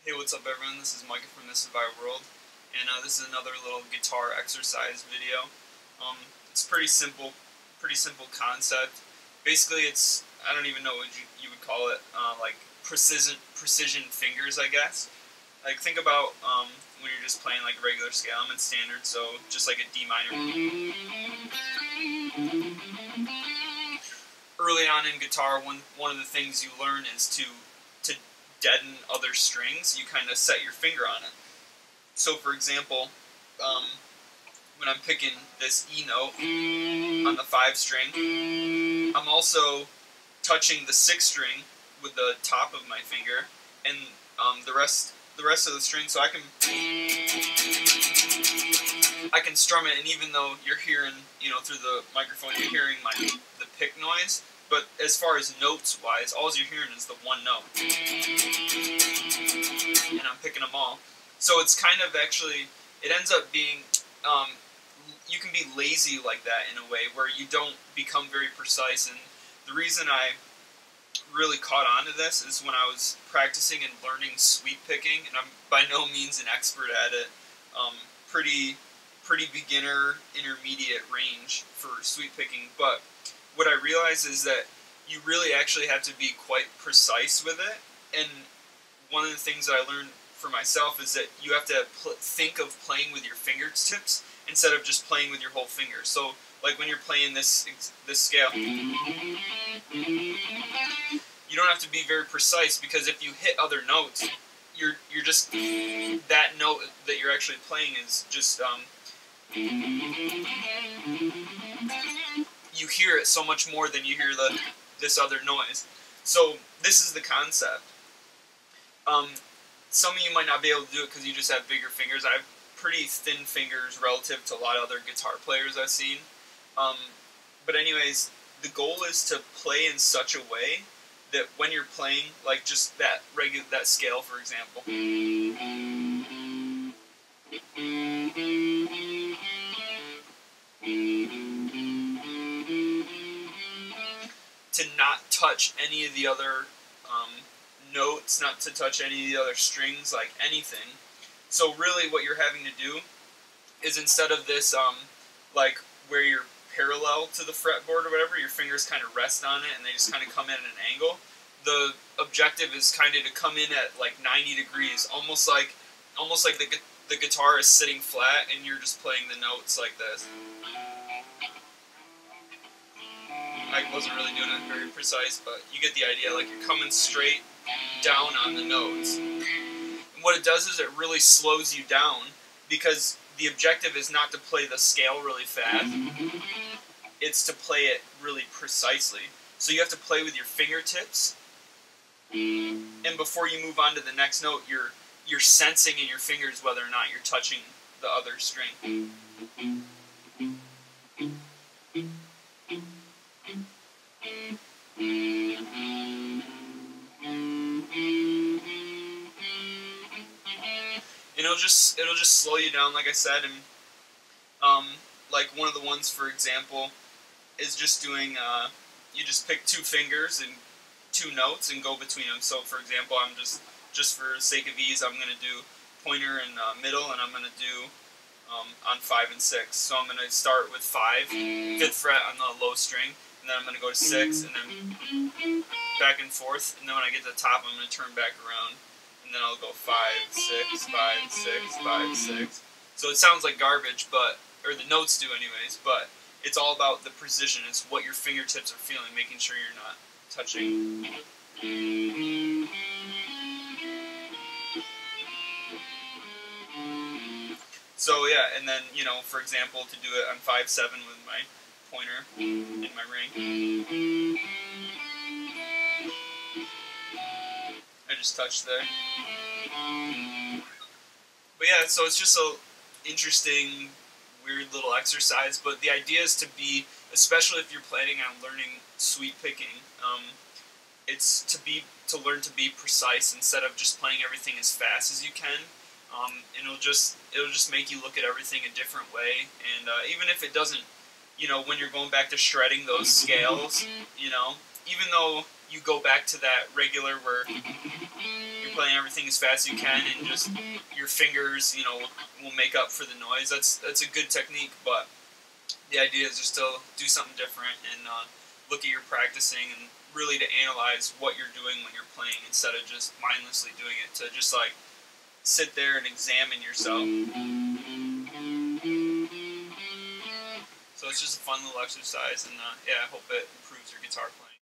Hey, what's up everyone? This is Micah from This Survivor World, and this is another little guitar exercise video. It's pretty simple concept. Basically, I don't even know what you would call it, like precision fingers, I guess. Like think about when you're just playing like a regular scale. I'm in standard, so just like a D minor. Early on in guitar, one of the things you learn is to deaden other strings. You kind of set your finger on it. So, for example, when I'm picking this E note on the 5 string, I'm also touching the 6 string with the top of my finger, and the rest of the string. So I can strum it, and even though you're hearing, through the microphone, you're hearing the pick noise. But as far as notes-wise, all you're hearing is the one note. And I'm picking them all. So it's kind of actually, it ends up being, you can be lazy like that in a way, where you don't become very precise. And the reason I really caught on to this is when I was practicing and learning sweep picking, and I'm by no means an expert at it, pretty beginner, intermediate range for sweep picking, but what I realized is that you really actually have to be quite precise with it. And one of the things that I learned for myself is that you have to think of playing with your fingertips instead of just playing with your whole finger. So, like when you're playing this scale, you don't have to be very precise, because if you hit other notes, you're just, that note that you're actually playing is just you hear it so much more than you hear this other noise. So this is the concept. Some of you might not be able to do it because you just have bigger fingers. I have pretty thin fingers relative to a lot of other guitar players I've seen. But anyways, the goal is to play in such a way that when you're playing, like just that scale, for example, to not touch any of the other notes, not to touch any of the other strings, like anything. So really what you're having to do is, instead of this, like where you're parallel to the fretboard or whatever, your fingers kind of rest on it and they just kind of come in at an angle. The objective is kind of to come in at like 90 degrees, almost like the guitar is sitting flat and you're just playing the notes like this. I wasn't really doing it very precise, but you get the idea. Like you're coming straight down on the notes. And what it does is it really slows you down, because the objective is not to play the scale really fast. It's to play it really precisely. So you have to play with your fingertips, and before you move on to the next note, you're sensing in your fingers whether or not you're touching the other string. It'll just slow you down, like I said. And like one of the ones, for example, is just doing you just pick 2 fingers and 2 notes and go between them. So for example, I'm just for sake of ease, I'm gonna do pointer and middle, and I'm gonna do on 5 and 6. So I'm gonna start with 5, 5th fret on the low string, and then I'm gonna go to 6, and then back and forth, and then when I get to the top, I'm gonna turn back around. And then I'll go 5, 6, 5, 6, 5, 6. So it sounds like garbage, or the notes do anyways, but it's all about the precision. It's what your fingertips are feeling, making sure you're not touching. So yeah, and then, for example, to do it on 5/7 with my pointer in my ring, I just touched there. But yeah, so it's just a interesting, weird little exercise. But the idea is to be, especially if you're planning on learning sweep picking, it's to learn to be precise instead of just playing everything as fast as you can. And it'll just make you look at everything a different way. And even if it doesn't, when you're going back to shredding those scales, even though you go back to that regular where you're playing everything as fast as you can, and just your fingers, will make up for the noise. That's a good technique, but the idea is just to do something different and look at your practicing and really to analyze what you're doing when you're playing instead of just mindlessly doing it. To just like sit there and examine yourself. So it's just a fun little exercise, and I hope it improves your guitar playing.